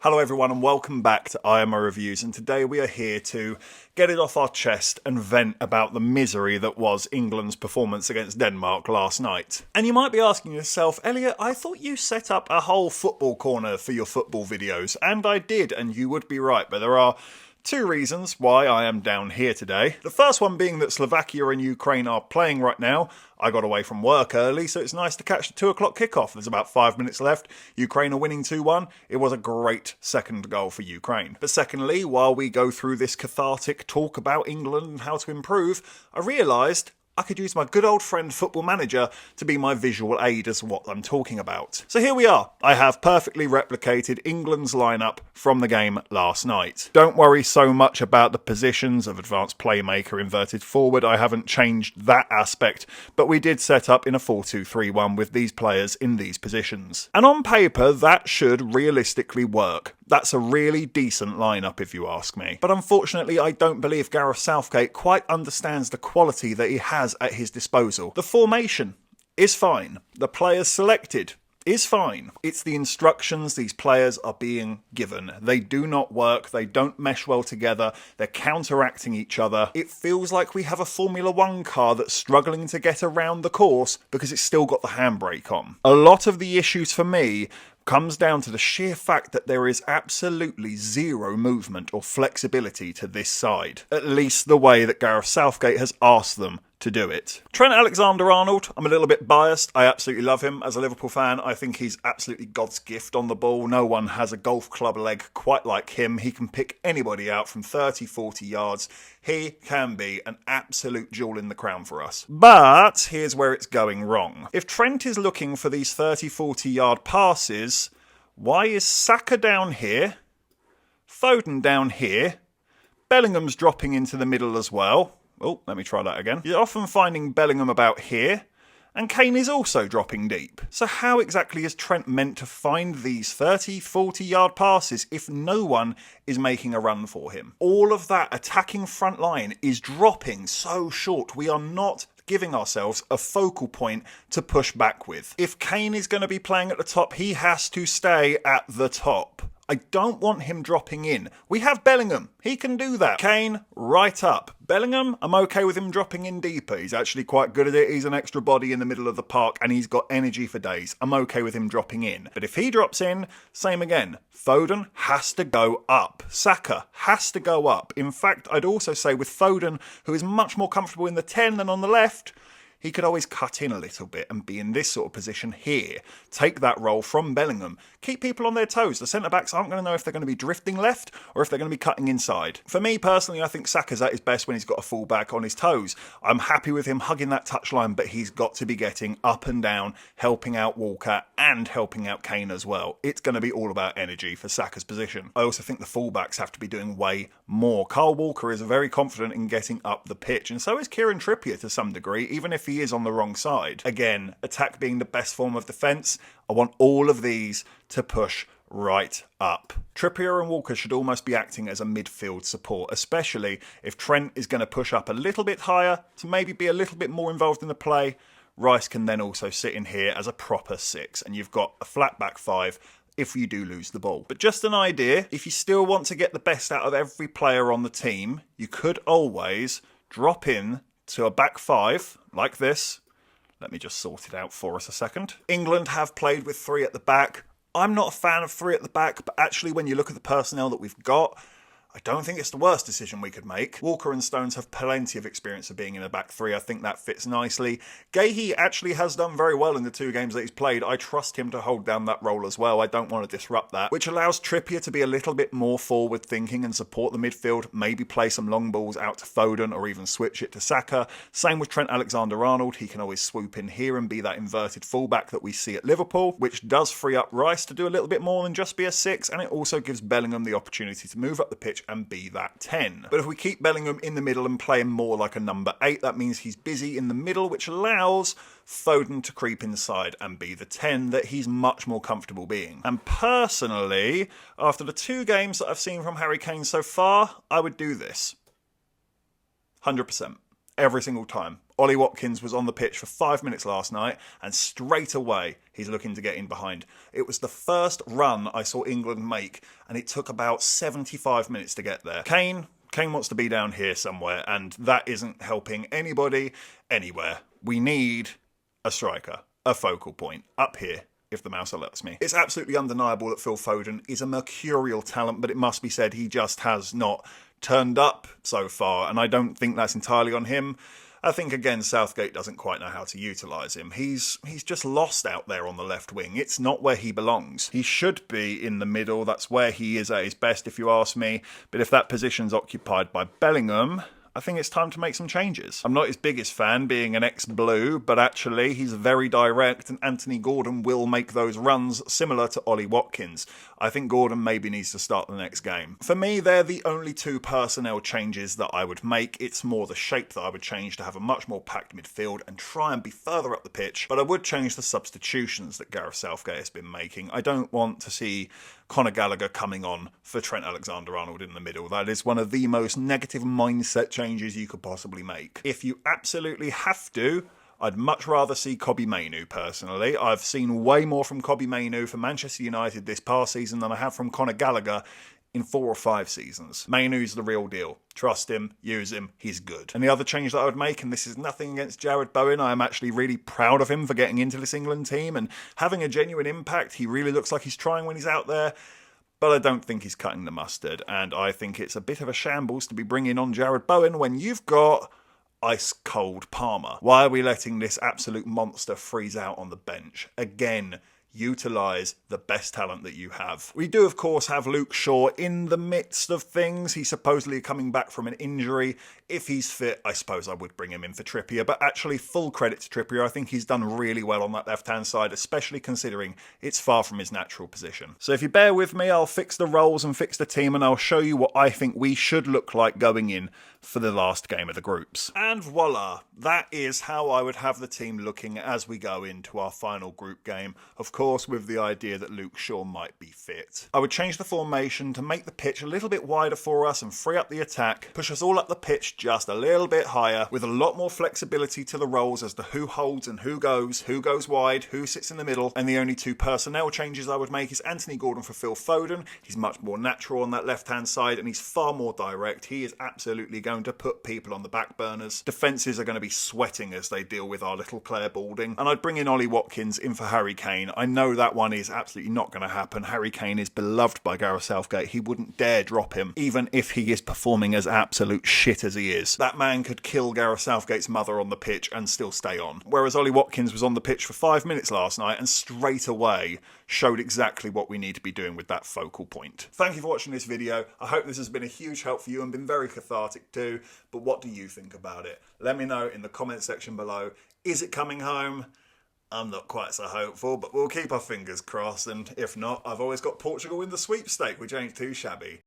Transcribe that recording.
Hello everyone and welcome back to IMO Reviews, and today we are here to get it off our chest and vent about the misery that was England's performance against Denmark last night. And you might be asking yourself, Elliot, I thought you set up a whole football corner for your football videos, and I did, and you would be right, but there are two reasons why I am down here today. The first one being that Slovakia and Ukraine are playing right now. I got away from work early, so it's nice to catch the 2 o'clock kickoff. There's about 5 minutes left. Ukraine are winning 2-1. It was a great second goal for Ukraine. But secondly, while we go through this cathartic talk about England and how to improve, I realised I could use my good old friend Football Manager to be my visual aid as to what I'm talking about. So here we are. I have perfectly replicated England's lineup from the game last night. Don't worry so much about the positions of advanced playmaker, inverted forward. I haven't changed that aspect, but we did set up in a 4-2-3-1 with these players in these positions. And on paper, that should realistically work. That's a really decent lineup if you ask me. But unfortunately, I don't believe Gareth Southgate quite understands the quality that he has at his disposal. The formation is fine. The players selected is fine. It's the instructions these players are being given. They do not work. They don't mesh well together. They're counteracting each other. It feels like we have a Formula One car that's struggling to get around the course because it's still got the handbrake on. A lot of the issues for me comes down to the sheer fact that there is absolutely zero movement or flexibility to this side. At least the way that Gareth Southgate has asked them to do it. Trent Alexander-Arnold, I'm a little bit biased. I absolutely love him as a Liverpool fan. I think he's absolutely God's gift on the ball. No one has a golf club leg quite like him. He can pick anybody out from 30, 40 yards. He can be an absolute jewel in the crown for us. But here's where it's going wrong. If Trent is looking for these 30, 40 yard passes, why is Saka down here, Foden down here, Bellingham's dropping into the middle as well? Oh, let me try that again. You're often finding Bellingham about here, and Kane is also dropping deep. So how exactly is Trent meant to find these 30, 40 yard passes if no one is making a run for him? All of that attacking front line is dropping so short. We are not giving ourselves a focal point to push back with. If Kane is going to be playing at the top, he has to stay at the top. I don't want him dropping in. We have Bellingham. He can do that. Kane, right up. Bellingham, I'm okay with him dropping in deeper. He's actually quite good at it. He's an extra body in the middle of the park and he's got energy for days. I'm okay with him dropping in. But if he drops in, same again. Foden has to go up. Saka has to go up. In fact, I'd also say with Foden, who is much more comfortable in the 10 than on the left, he could always cut in a little bit and be in this sort of position here. Take that role from Bellingham. Keep people on their toes. The centre-backs aren't going to know if they're going to be drifting left or if they're going to be cutting inside. For me personally, I think Saka's at his best when he's got a full-back on his toes. I'm happy with him hugging that touchline, but he's got to be getting up and down, helping out Walker and helping out Kane as well. It's going to be all about energy for Saka's position. I also think the full-backs have to be doing way more. Kyle Walker is very confident in getting up the pitch, and so is Kieran Trippier to some degree, even if he is on the wrong side. Again, attack being the best form of defence, I want all of these to push right up. Trippier and Walker should almost be acting as a midfield support, especially if Trent is going to push up a little bit higher to maybe be a little bit more involved in the play. Rice can then also sit in here as a proper 6, and you've got a flat back 5 if you do lose the ball. But just an idea, if you still want to get the best out of every player on the team, you could always drop in to a back 5 like this. Let me just sort it out for us a second. England have played with 3 at the back. I'm not a fan of 3 at the back, but actually when you look at the personnel that we've got, I don't think it's the worst decision we could make. Walker and Stones have plenty of experience of being in a back 3. I think that fits nicely. Gahey actually has done very well in the 2 games that he's played. I trust him to hold down that role as well. I don't want to disrupt that, which allows Trippier to be a little bit more forward thinking and support the midfield, maybe play some long balls out to Foden or even switch it to Saka. Same with Trent Alexander-Arnold. He can always swoop in here and be that inverted fullback that we see at Liverpool, which does free up Rice to do a little bit more than just be a 6, and it also gives Bellingham the opportunity to move up the pitch and be that 10. But if we keep Bellingham in the middle and play him more like a number 8, that means he's busy in the middle, which allows Foden to creep inside and be the 10 that he's much more comfortable being. And personally, after the 2 games that I've seen from Harry Kane so far, I would do this. 100%. Every single time. Ollie Watkins was on the pitch for 5 minutes last night, and straight away he's looking to get in behind. It was the first run I saw England make, and it took about 75 minutes to get there. Kane wants to be down here somewhere, and that isn't helping anybody anywhere. We need a striker, a focal point, up here, if the mouse lets me. It's absolutely undeniable that Phil Foden is a mercurial talent, but it must be said he just has not turned up so far, and I don't think that's entirely on him. I think, again, Southgate doesn't quite know how to utilise him. He's just lost out there on the left wing. It's not where he belongs. He should be in the middle. That's where he is at his best, if you ask me. But if that position's occupied by Bellingham, I think it's time to make some changes. I'm not his biggest fan, being an ex-Blue, but actually he's very direct, and Anthony Gordon will make those runs similar to Ollie Watkins. I think Gordon maybe needs to start the next game. For me, they're the only two personnel changes that I would make. It's more the shape that I would change to have a much more packed midfield and try and be further up the pitch, but I would change the substitutions that Gareth Southgate has been making. I don't want to see Conor Gallagher coming on for Trent Alexander-Arnold in the middle. That is one of the most negative mindset changes you could possibly make. If you absolutely have to, I'd much rather see Kobbie Mainoo, personally. I've seen way more from Kobbie Mainoo for Manchester United this past season than I have from Conor Gallagher in 4 or 5 seasons. Mainoo's the real deal. Trust him, use him, he's good. And the other change that I would make, and this is nothing against Jarrod Bowen, I am actually really proud of him for getting into this England team and having a genuine impact. He really looks like he's trying when he's out there, but I don't think he's cutting the mustard, and I think it's a bit of a shambles to be bringing on Jarrod Bowen when you've got ice-cold Palmer. Why are we letting this absolute monster freeze out on the bench? Again, utilise the best talent that you have. We do, of course, have Luke Shaw in the midst of things. He's supposedly coming back from an injury. If he's fit, I suppose I would bring him in for Trippier, but actually, full credit to Trippier. I think he's done really well on that left-hand side, especially considering it's far from his natural position. So if you bear with me, I'll fix the roles and fix the team, and I'll show you what I think we should look like going in for the last game of the groups. And voila, that is how I would have the team looking as we go into our final group game. Of course, with the idea that Luke Shaw might be fit. I would change the formation to make the pitch a little bit wider for us and free up the attack, push us all up the pitch just a little bit higher, with a lot more flexibility to the roles as to who holds and who goes wide, who sits in the middle. And the only two personnel changes I would make is Anthony Gordon for Phil Foden. He's much more natural on that left-hand side, and he's far more direct. He is absolutely going to put people on the back burners. Defences are going to be sweating as they deal with our little Claire Balding. And I'd bring in Ollie Watkins in for Harry Kane. I know that one is absolutely not going to happen. Harry Kane is beloved by Gareth Southgate. He wouldn't dare drop him, even if he is performing as absolute shit as he is. That man could kill Gareth Southgate's mother on the pitch and still stay on. Whereas Ollie Watkins was on the pitch for 5 minutes last night and straight away showed exactly what we need to be doing with that focal point. Thank you for watching this video. I hope this has been a huge help for you and been very cathartic too. But what do you think about it? Let me know in the comment section below. Is it coming home? I'm not quite so hopeful, but we'll keep our fingers crossed, and if not, I've always got Portugal in the sweepstake, which ain't too shabby.